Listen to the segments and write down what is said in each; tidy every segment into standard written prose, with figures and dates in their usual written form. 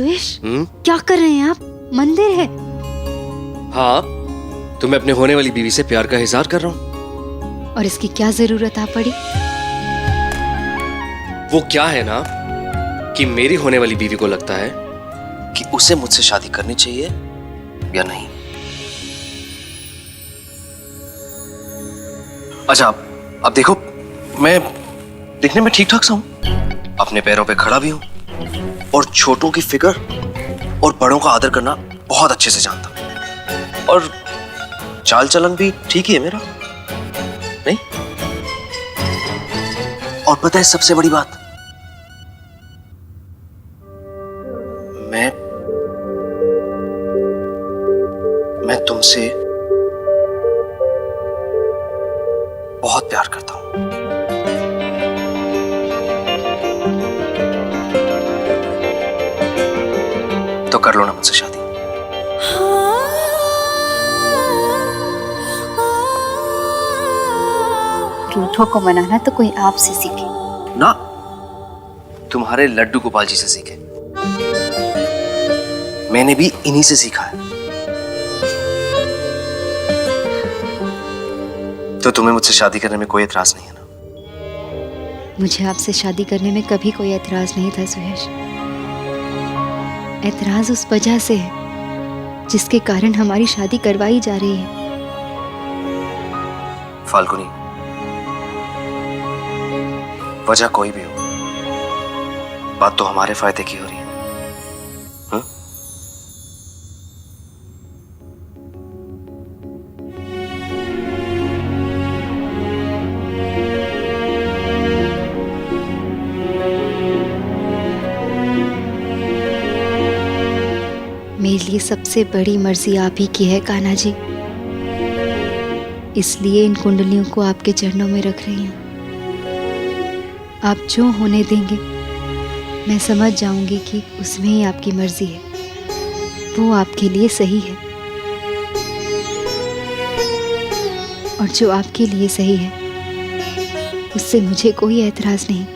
सुयश, क्या कर रहे हैं आप? मंदिर है। हाँ, तो मैं अपने होने वाली बीवी से प्यार का इजहार कर रहा हूँ। और इसकी क्या जरूरत आ पड़ी? वो क्या है ना कि मेरी होने वाली बीवी को लगता है कि उसे मुझसे शादी करनी चाहिए या नहीं। अच्छा, अब देखो, मैं दिखने में ठीक ठाक सा हूं, अपने पैरों पे खड़ा भी हूं और छोटों की फिक्र और बड़ों का आदर करना बहुत अच्छे से जानता हूं, और चाल चलन भी ठीक ही है मेरा, नहीं? और पता है सबसे बड़ी बात, मैं तुमसे बहुत प्यार करता हूं। तो कर लो ना मुझसे शादी। रूठों को मनाना तो कोई आपसे सीखे ना, तुम्हारे लड्डू गोपाल जी से सीखे। मैंने भी इन्हीं से सीखा है। तो तुम्हें मुझसे शादी करने में कोई एतराज नहीं है ना? मुझे आपसे शादी करने में कभी कोई एतराज नहीं था सुयश। एतराज उस वजह से है जिसके कारण हमारी शादी करवाई जा रही है। फाल्गुनी, वजह कोई भी हो, बात तो हमारे फायदे की हो रही है। हाँ? मेरे लिए सबसे बड़ी मर्जी आप ही की है कान्हा जी, इसलिए इन कुंडलियों को आपके चरणों में रख रही हूं। आप जो होने देंगे मैं समझ जाऊंगी कि उसमें ही आपकी मर्जी है, वो आपके लिए सही है। और जो आपके लिए सही है उससे मुझे कोई एतराज नहीं।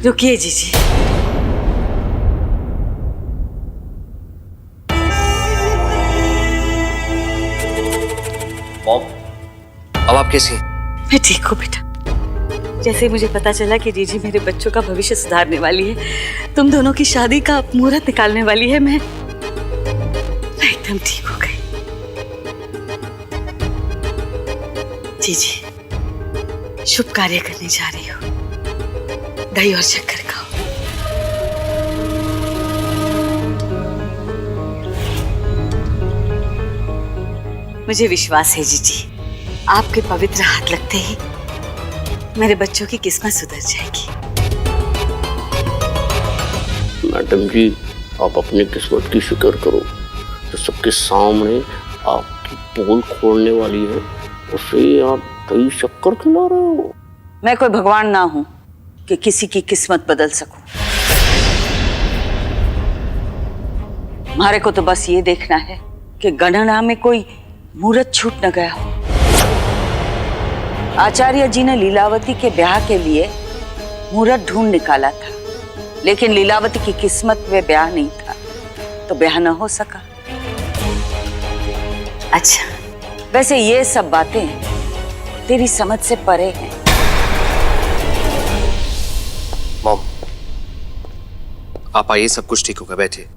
रुकिए जीजी। मॉम, अब आप कैसी हैं? मैं ठीक हूँ बेटा। जैसे मुझे पता चला कि जीजी मेरे बच्चों का भविष्य सुधारने वाली है, तुम दोनों की शादी का मुहूर्त निकालने वाली है, मैं एकदम ठीक हो गई। जीजी, शुभ कार्य करने जा रही हो, दही और शक्कर खाओ। मुझे विश्वास है जीजी, आपके पवित्र हाथ लगते ही मेरे बच्चों की किस्मत सुधर जाएगी। मैडम जी, आप अपनी किस्मत की फिक्र करो। जो सबके सामने आपकी पोल खोलने वाली है, उसे आप दही शक्कर खिला रहे हो। मैं कोई भगवान ना हूं कि किसी की किस्मत बदल सकूं। हमारे को तो बस ये देखना है कि गणना में कोई मुहूर्त छूट न गया हो। आचार्य जी ने लीलावती के ब्याह के लिए मुहूर्त ढूंढ निकाला था, लेकिन लीलावती की किस्मत में ब्याह नहीं था, तो ब्याह न हो सका। अच्छा, वैसे ये सब बातें तेरी समझ से परे हैं। मॉम, आप आइए, सब कुछ ठीक होगा, बैठिए।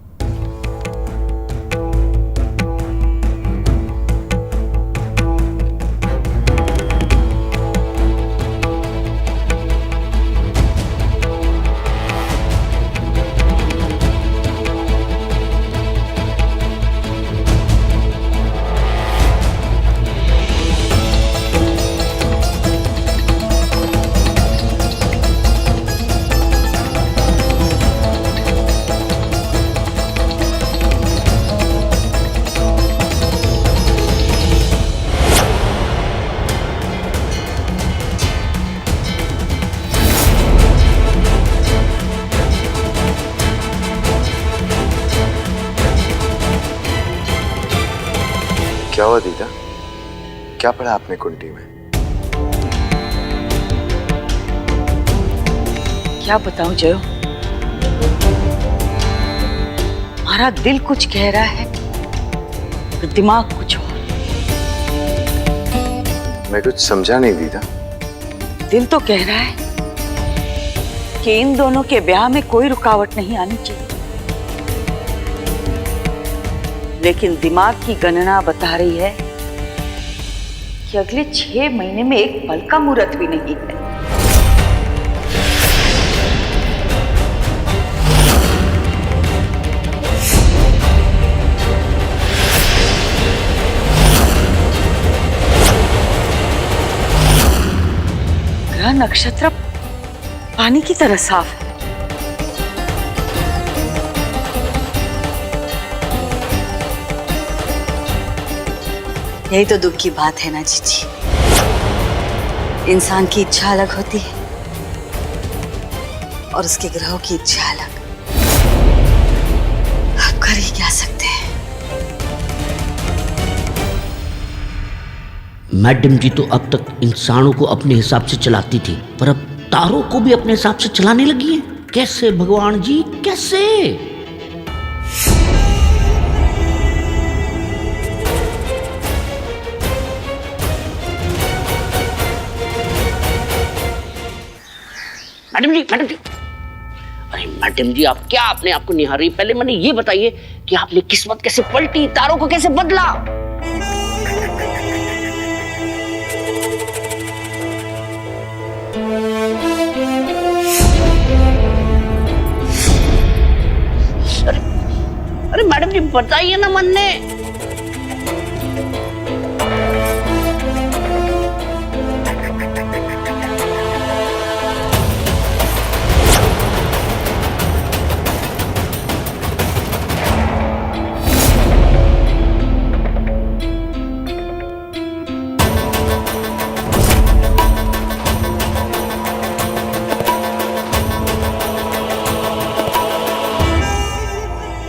क्या हुआ दीदा? क्या पढ़ा आपने कुंडी में? क्या बताऊं जयो, हमारा दिल कुछ कह रहा है, दिमाग कुछ और। मैं कुछ समझा नहीं दीदा। दिल तो कह रहा है कि इन दोनों के ब्याह में कोई रुकावट नहीं आनी चाहिए, लेकिन दिमाग की गणना बता रही है कि अगले 6 महीने में एक पल का मुहूर्त भी नहीं है। ग्रह नक्षत्र पानी की तरह साफ है। यही तो दुख की बात है ना जीजी, इंसान की इच्छा अलग होती है और उसके ग्रहों की इच्छा अलग। आप कर ही क्या सकते हैं। मैडम जी तो अब तक इंसानों को अपने हिसाब से चलाती थी, पर अब तारों को भी अपने हिसाब से चलाने लगी है। कैसे भगवान जी, कैसे? मैडम जी, मैडम जी, अरे मैडम जी, आप क्या अपने आप को निहारी? पहले मैंने ये बताइए कि आपने किस्मत कैसे पलटी, तारों को कैसे बदला? अरे मैडम जी बताइए ना मन ने।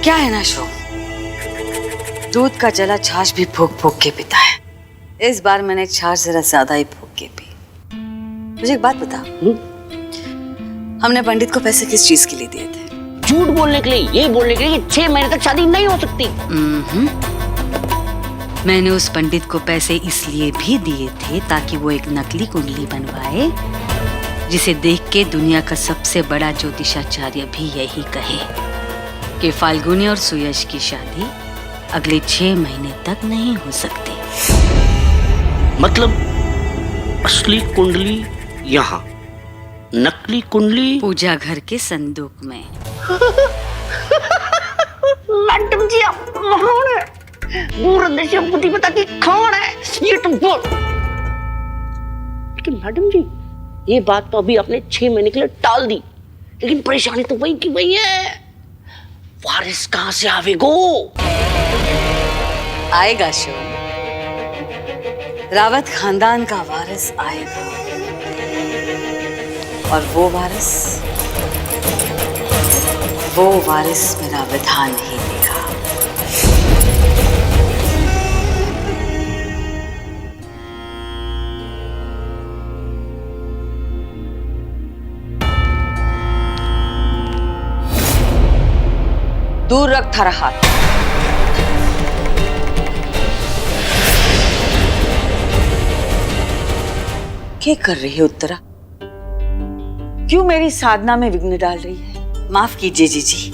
क्या है ना शो, दूध का जला छाछ भी फूक फूक के पीता है। इस बार मैंने छाछ जरा ज्यादा ही फूक के पी। मुझे एक बात बता, हमने पंडित को पैसे किस चीज के लिए दिए थे? झूठ बोलने के लिए, ये बोलने के लिए कि 6 महीने तक शादी नहीं हो सकती। मैंने उस पंडित को पैसे इसलिए भी दिए थे ताकि वो एक नकली कुंडली बनवाए, जिसे देख के दुनिया का सबसे बड़ा ज्योतिषाचार्य भी यही कहे कि फाल्गुनी और सुयश की शादी अगले 6 महीने तक नहीं हो सकती। मतलब असली कुंडली यहाँ, नकली कुंडली पूजा घर के संदूक में। मैडम जी आप कौन है? दूरदर्शी बुद्धि बता के कौन है ये तुम बोल। लेकिन मैडम जी ये बात तो अभी आपने 6 महीने के लिए टाल दी, लेकिन परेशानी तो वही की वही है। वारिस कहां से आवेगो? आएगा शो, रावत खानदान का वारिस आएगा, और वो वारिस मेरा विधान ही देगा। दूर रख थारा हाथ। क्या कर रही है उत्तरा? क्यों मेरी साधना में विघ्न डाल रही है? माफ कीजिए जीजी,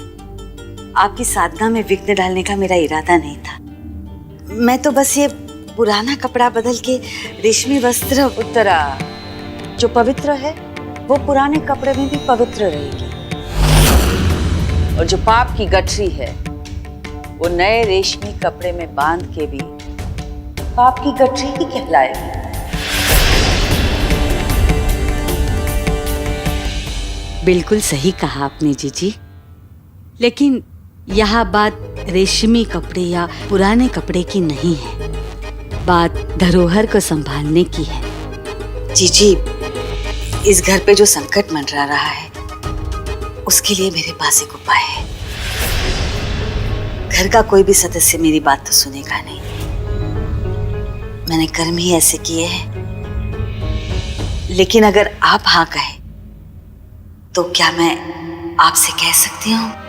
आपकी साधना में विघ्न डालने का मेरा इरादा नहीं था। मैं तो बस ये पुराना कपड़ा बदल के रेशमी वस्त्र, उत्तरा जो पवित्र है वो पुराने कपड़े में भी पवित्र रहेगी, और जो पाप की गठरी है वो नए रेशमी कपड़े में बांध के भी पाप की गठरी ही कहलाएगी। बिल्कुल सही कहा आपने जीजी, लेकिन यह बात रेशमी कपड़े या पुराने कपड़े की नहीं है, बात धरोहर को संभालने की है। जीजी, इस घर पे जो संकट मंडरा रहा है उसके लिए मेरे पास एक उपाय है। घर का कोई भी सदस्य मेरी बात तो सुनेगा नहीं, मैंने कर्म ही ऐसे किए हैं। लेकिन अगर आप हाँ कहे तो क्या मैं आपसे कह सकती हूँ